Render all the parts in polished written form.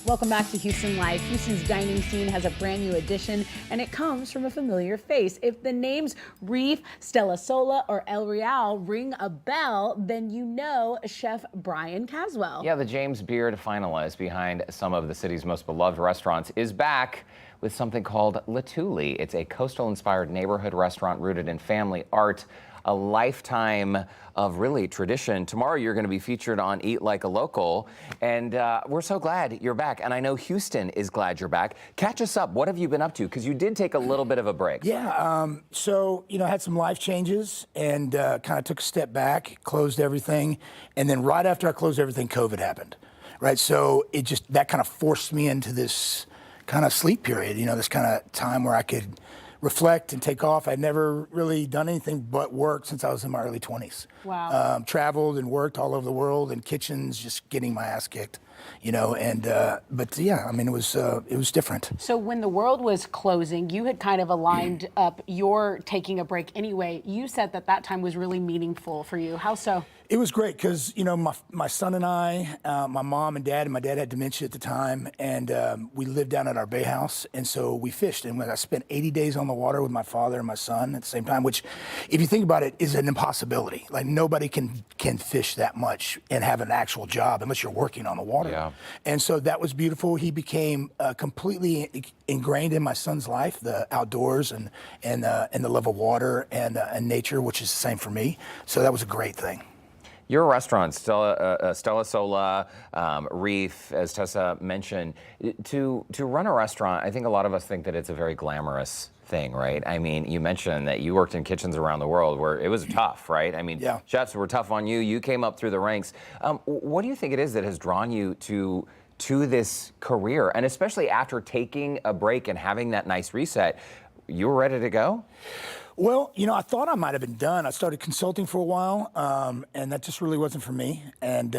Welcome back to Houston Live. Houston's dining scene has a brand new addition, and it comes from a familiar face. If the names Reef, Stella Sola, or El Real ring a bell, then you know Chef Bryan Caswell. Yeah, the James Beard finalist behind some of the city's most beloved restaurants is back with something called Latuli. It's a coastal-inspired neighborhood restaurant rooted in family art, a lifetime of really tradition. Tomorrow you're going to be featured on Eat Like a Local, and we're so glad you're back. And I know Houston is glad you're back. Catch us up. What have you been up to? Because you did take a little bit of a break. Yeah, so, you know, I had some life changes and kind of took a step back, closed everything. And then right after I closed everything, COVID happened, right? So that kind of forced me into this kind of sleep period, you know, this kind of time where I could reflect and take off. I'd never really done anything but work since I was in my early 20s. Wow. Traveled and worked all over the world in kitchens, just getting my ass kicked, you know. And but yeah, I mean, it was different. So when the world was closing, you had kind of aligned up your taking a break anyway. You said that time was really meaningful for you. How so? It was great because, you know, my son and I, my mom and my dad had dementia at the time, and we lived down at our bay house, and so we fished. And when I spent 80 days on the water with my father and my son at the same time, which, if you think about it, is an impossibility. Like, nobody can fish that much and have an actual job unless you're working on the water. Yeah. And so that was beautiful. He became completely ingrained in my son's life, the outdoors and the love of water and nature, which is the same for me. So that was a great thing. Your restaurant, Stella Sola, Reef, as Tessa mentioned, to run a restaurant, I think a lot of us think that it's a very glamorous thing, right? I mean, you mentioned that you worked in kitchens around the world where it was tough, right? I mean, yeah. Chefs were tough on you. You came up through the ranks. What do you think it is that has drawn you to this career? And especially after taking a break and having that nice reset, you were ready to go? Well, you know, I thought I might have been done. I started consulting for a while, and that just really wasn't for me. And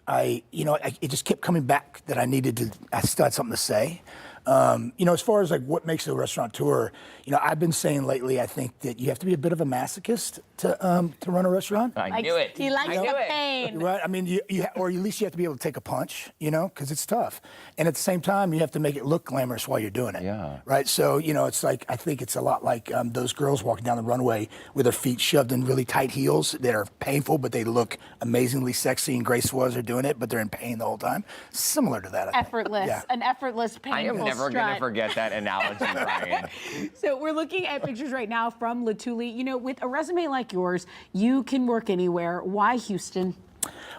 it just kept coming back that I still had something to say. You know, as far as like what makes a restaurateur, you know, I've been saying lately, I think that you have to be a bit of a masochist to run a restaurant. I knew it. He likes the pain. Right? I mean, or at least you have to be able to take a punch, you know, because it's tough. And at the same time, you have to make it look glamorous while you're doing it. Yeah. Right? So, you know, it's like, I think it's a lot like those girls walking down the runway with their feet shoved in really tight heels that are painful, but they look amazingly sexy and graceful as they're doing it, but they're in pain the whole time. Similar to that, I think. Effortless. Yeah. An effortless, painful I am never going to forget that analogy, Bryan. So we're looking at pictures right now from Latuli. You know, with a resume like yours, you can work anywhere. Why Houston?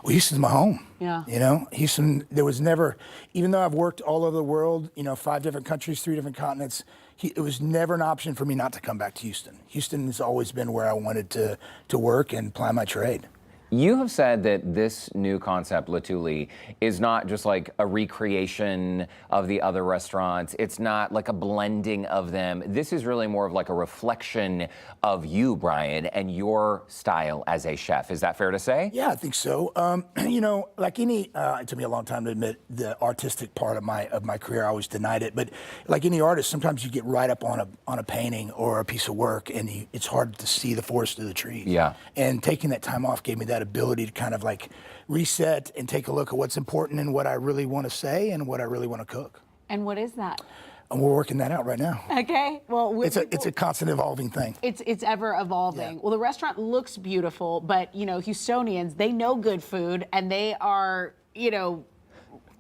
Well, Houston's my home. Yeah. You know, Houston, there was never, even though I've worked all over the world, you know, 5 different countries, 3 different continents, it was never an option for me not to come back to Houston. Houston has always been where I wanted to work and ply my trade. You have said that this new concept, Latuli, is not just like a recreation of the other restaurants. It's not like a blending of them. This is really more of like a reflection of you, Bryan, and your style as a chef. Is that fair to say? Yeah, I think so. You know, like it took me a long time to admit the artistic part of my career. I always denied it, but like any artist, sometimes you get right up on a painting or a piece of work, and it's hard to see the forest through the trees. Yeah. And taking that time off gave me that ability to kind of like reset and take a look at what's important and what I really want to say and what I really want to cook. And what is that? And we're working that out right now. Okay. Well, it's a constant evolving thing. It's ever evolving. Yeah. Well, the restaurant looks beautiful, but you know, Houstonians, they know good food and they are, you know,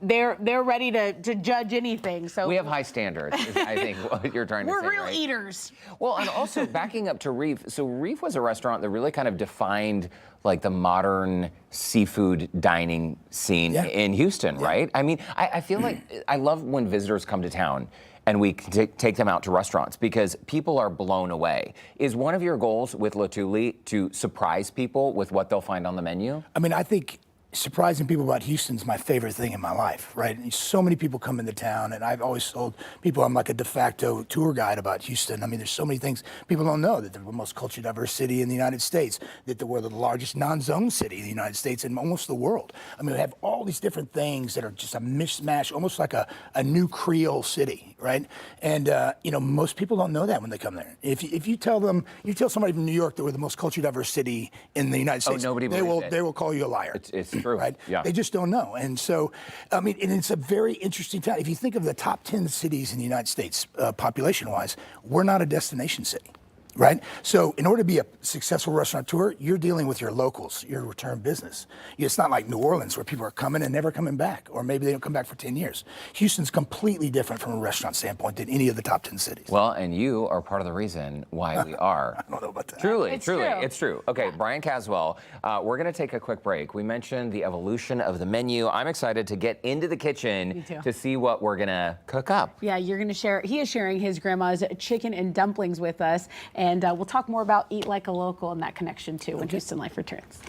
they're ready to judge anything. So we have high standards, is I think what you're trying to say. We're real right? eaters. Well, and also backing up to Reef. So Reef was a restaurant that really kind of defined like the modern seafood dining scene in Houston, right? I mean, I feel like I love when visitors come to town and we take them out to restaurants because people are blown away. Is one of your goals with Latuli to surprise people with what they'll find on the menu? I mean, I think surprising people about Houston's my favorite thing in my life, right? And so many people come into town, and I've always told people I'm like a de facto tour guide about Houston. I mean, there's so many things people don't know, that they're the most culturally diverse city in the United States, that we're the largest non-zone city in the United States and almost the world. I mean, we have all these different things that are just a mishmash, almost like a new Creole city, right? And, you know, most people don't know that when they come there. If you tell somebody from New York that we're the most culturally diverse city in the United States, nobody they will call you a liar. It's True. right? Yeah. They just don't know. And so, I mean, and it's a very interesting town. If you think of the top 10 cities in the United States, population-wise, we're not a destination city. Right? So in order to be a successful restaurateur, you're dealing with your locals, your return business. It's not like New Orleans where people are coming and never coming back, or maybe they don't come back for 10 years. Houston's completely different from a restaurant standpoint than any of the top 10 cities. Well, and you are part of the reason why we are. I don't know about that. Truly, It's truly, true. it's true. Okay, Bryan Caswell, we're going to take a quick break. We mentioned the evolution of the menu. I'm excited to get into the kitchen to see what we're going to cook up. Yeah, you're going to share. He is sharing his grandma's chicken and dumplings with us, and we'll talk more about Eat Like a Local and that connection too when Houston Life returns.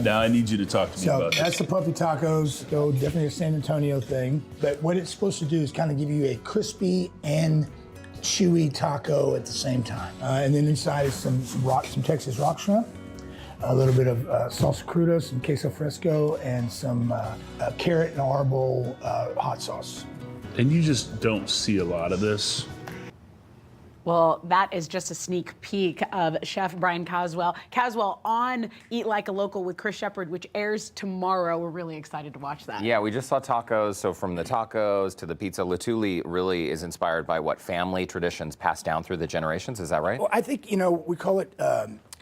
Now I need you to talk to me So about that's this. the puffy tacos, so definitely a San Antonio thing. But what it's supposed to do is kind of give you a crispy and chewy taco at the same time. And then inside is some Texas rock shrimp, a little bit of salsa cruda, some queso fresco, and some carrot and arbol hot sauce. And you just don't see a lot of this. Well, that is just a sneak peek of Chef Bryan Caswell. Caswell on Eat Like a Local with Chris Shepard, which airs tomorrow. We're really excited to watch that. Yeah, we just saw tacos. So from the tacos to the pizza, Latuli really is inspired by what family traditions passed down through the generations. Is that right? Well, I think, we call it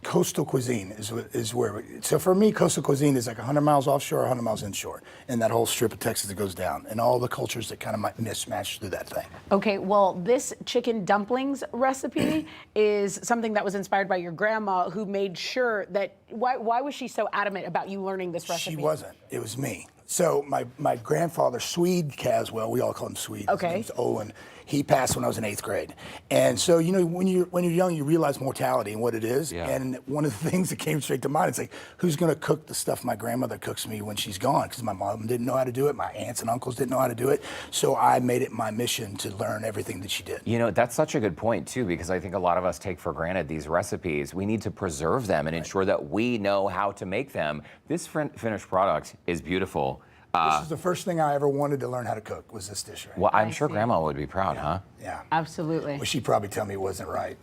coastal cuisine is where. So for me, coastal cuisine is like 100 miles offshore, 100 miles inshore, and that whole strip of Texas that goes down, and all the cultures that kind of might mismatch through that thing. Okay, well, this chicken dumplings recipe is something that was inspired by your grandma, who made sure that. Why was she so adamant about you learning this recipe? She wasn't. It was me. So my grandfather, Swede Caswell, we all call him Swede. Okay. His name's Owen. He passed when I was in 8th grade. And so, when you're young, you realize mortality and what it is. Yeah. And one of the things that came straight to mind, it's like, who's going to cook the stuff my grandmother cooks me when she's gone? Because my mom didn't know how to do it. My aunts and uncles didn't know how to do it. So I made it my mission to learn everything that she did. That's such a good point, too, because I think a lot of us take for granted these recipes. We need to preserve them and ensure that we know how to make them. This finished product is beautiful. This is the first thing I ever wanted to learn how to cook, was this dish right Well, I'm I sure see. Grandma would be proud, huh? Yeah. Absolutely. Well, she'd probably tell me it wasn't right.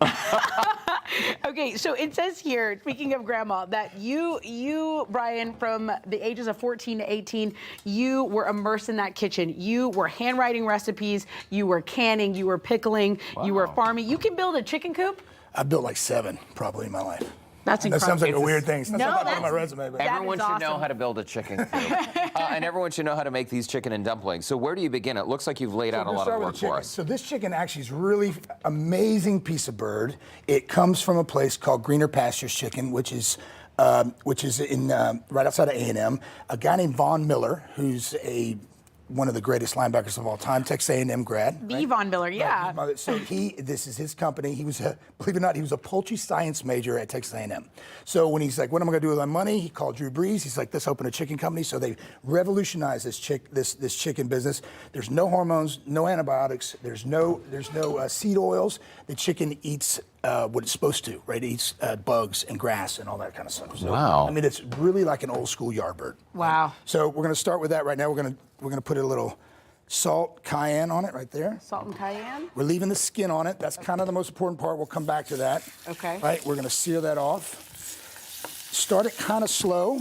Okay, so it says here, speaking of grandma, that you, Bryan, from the ages of 14 to 18, you were immersed in that kitchen. You were handwriting recipes, you were canning, you were pickling, you were Wow. farming. You can build a chicken coop? I've built like 7 probably in my life. That's That incredible. sounds like a weird thing. It's not No, something I put on my that's- resume, but That Everyone is should know awesome. how to build a chicken coop. And everyone should know how to make these chicken and dumplings. So where do you begin? It looks like you've laid out a We'll lot start of with work the chicken. for us. So this chicken actually is really amazing piece of bird. It comes from a place called Greener Pastures Chicken, which is in right outside of A&M. A guy named Von Miller, who's one of the greatest linebackers of all time, Texas A&M grad. The Von Miller, yeah. Right, so this is his company. He was, believe it or not, he was a poultry science major at Texas A&M. So when he's like, what am I going to do with my money? He called Drew Brees. He's like, let's open a chicken company. So they revolutionized this chicken business. There's no hormones, no antibiotics. There's no seed oils. The chicken eats what it's supposed to, right? It eats bugs and grass and all that kind of stuff. So, Wow. I mean, it's really like an old school yard bird. Wow. So we're going to start with that right now. We're gonna put a little salt, cayenne on it right there. Salt and cayenne. We're leaving the skin on it. That's kind of the most important part. We'll come back to that. Okay. Right, we're gonna sear that off. Start it kind of slow,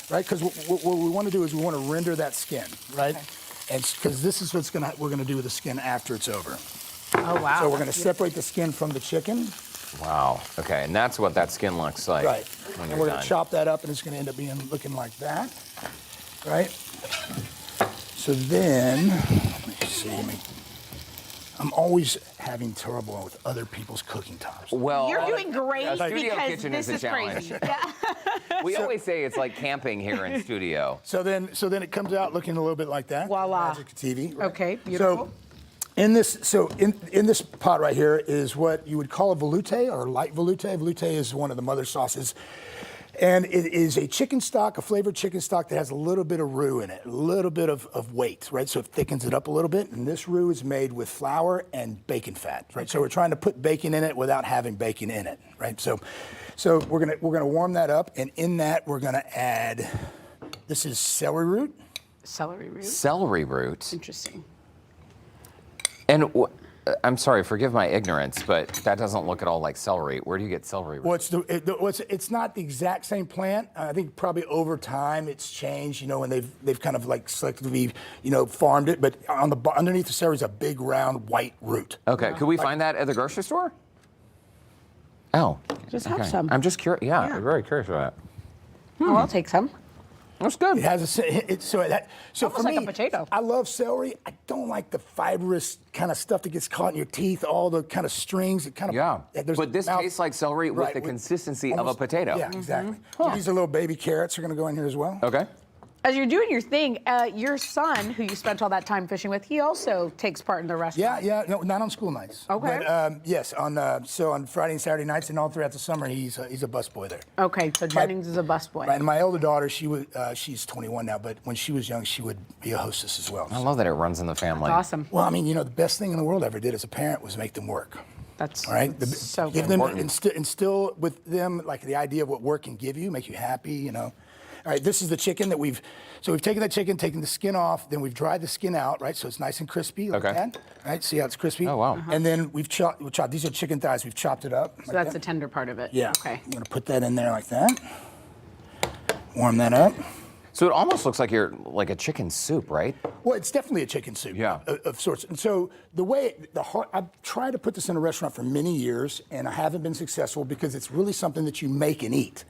right? Because what we want to do is we want to render that skin, right? Okay. And because this is we're gonna do with the skin after it's over. Oh, wow. So we're gonna separate the skin from the chicken. Wow. Okay, and that's what that skin looks like. Right. When And you're we're done. gonna chop that up, and it's gonna end up looking like that, right? So then, let me see. I'm always having trouble with other people's cooking times. Well, You're doing great a studio because kitchen this is is a challenge. crazy. Yeah. We always say it's like camping here in studio. So then it comes out looking a little bit like that. Voila. Magic of TV. Right? Okay, beautiful. So in this pot right here is what you would call a velouté or light velouté. Velouté is one of the mother sauces. And it is a chicken stock, a flavored chicken stock that has a little bit of roux in it, a little bit of weight, right? So it thickens it up a little bit. And this roux is made with flour and bacon fat, right? So we're trying to put bacon in it without having bacon in it, right? So we're gonna warm that up, and in that we're gonna add. This is celery root. Celery root. Celery root. Interesting. And I'm sorry, forgive my ignorance, but that doesn't look at all like celery. Where do you get celery? Well, it's not the exact same plant. I think probably over time it's changed, you know, and they've kind of like selectively, you know, farmed it. But underneath the celery is a big round white root. Okay, could we find that at the grocery store? Oh, Just have some. I'm just curious. Yeah, I'm very curious about that. Oh, I'll take some. That's good. It has so Almost for like me, a potato. I love celery. I don't like the fibrous kind of stuff that gets caught in your teeth, all the kind of strings. It kind of Yeah, there's but this tastes like celery with Right, the consistency of a almost- potato. Yeah, exactly. So these are little baby carrots are going to go in here as well. Okay. As you're doing your thing, your son, who you spent all that time fishing with, he also takes part in the restaurant. Yeah, no, not on school nights. Okay. But yes, on Friday and Saturday nights and all throughout the summer, he's a busboy there. Okay, so Jennings is a busboy. Right, and my older daughter, she's 21 now, but when she was young, she would be a hostess as well. I love that it runs in the family. Awesome. Well, I mean, you know, the best thing in the world I ever did as a parent was make them work. That's All right, so give good. them instill with them like the idea of what work can give you, make you happy. You know. All right, this is the chicken that we've taken the chicken, taken the skin off, then we've dried the skin out, right? So it's nice and crispy like Okay. that. All right, see how it's crispy? Oh, wow. And then we've chopped. These are chicken thighs. We've chopped it up. So that's the tender part of it. Yeah. Okay. I'm gonna put that in there like that. Warm that up. So it almost looks like you're like a chicken soup, right? Well, it's definitely a chicken soup Yeah. of sorts. And so I've tried to put this in a restaurant for many years, and I haven't been successful because it's really something that you make and eat.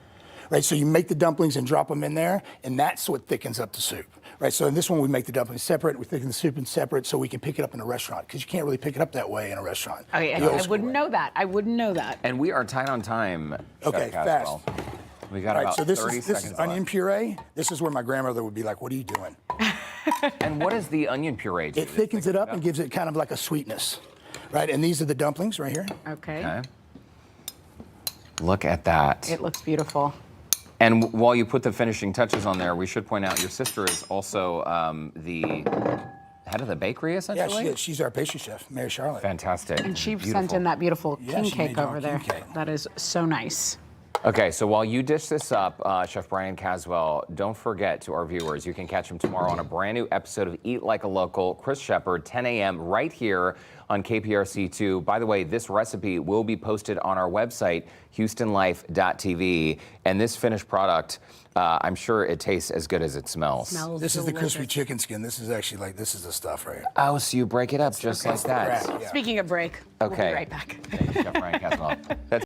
Right, so you make the dumplings and drop them in there, and that's what thickens up the soup. Right, so in this one we make the dumplings separate, we thicken the soup in separate, so we can pick it up in a restaurant because you can't really pick it up that way in a restaurant. Okay, The old I school wouldn't way. know that. I wouldn't know that. And we are tight on time. Chef Okay, Caswell. We got All right, about so this 30 is seconds onion left. puree. This is where my grandmother would be like, "What are you doing?" And what does the onion puree do? It thickens it up and gives it kind of like a sweetness. Right, and these are the dumplings right here. Okay. Okay. Look at that. It looks beautiful. And while you put the finishing touches on there, we should point out your sister is also the head of the bakery, Yeah, essentially? she is. She's our pastry chef, Mary Charlotte. Fantastic. And she Beautiful. sent in that beautiful Yeah, king she cake made our over king there. cake. That is so nice. Okay, so while you dish this up, Chef Bryan Caswell, don't forget to our viewers, you can catch him tomorrow on a brand new episode of Eat Like a Local, Chris Shepherd, 10 a.m. right here on KPRC2. By the way, this recipe will be posted on our website, houstonlife.tv. And this finished product, I'm sure it tastes as good as it smells. Smells This is the delicious. crispy chicken skin. This is actually this is the stuff right here. Oh, so you break it up just like that. Right, yeah. Speaking of break, we'll be Okay. right back. Thank you, Chef Bryan Caswell. That's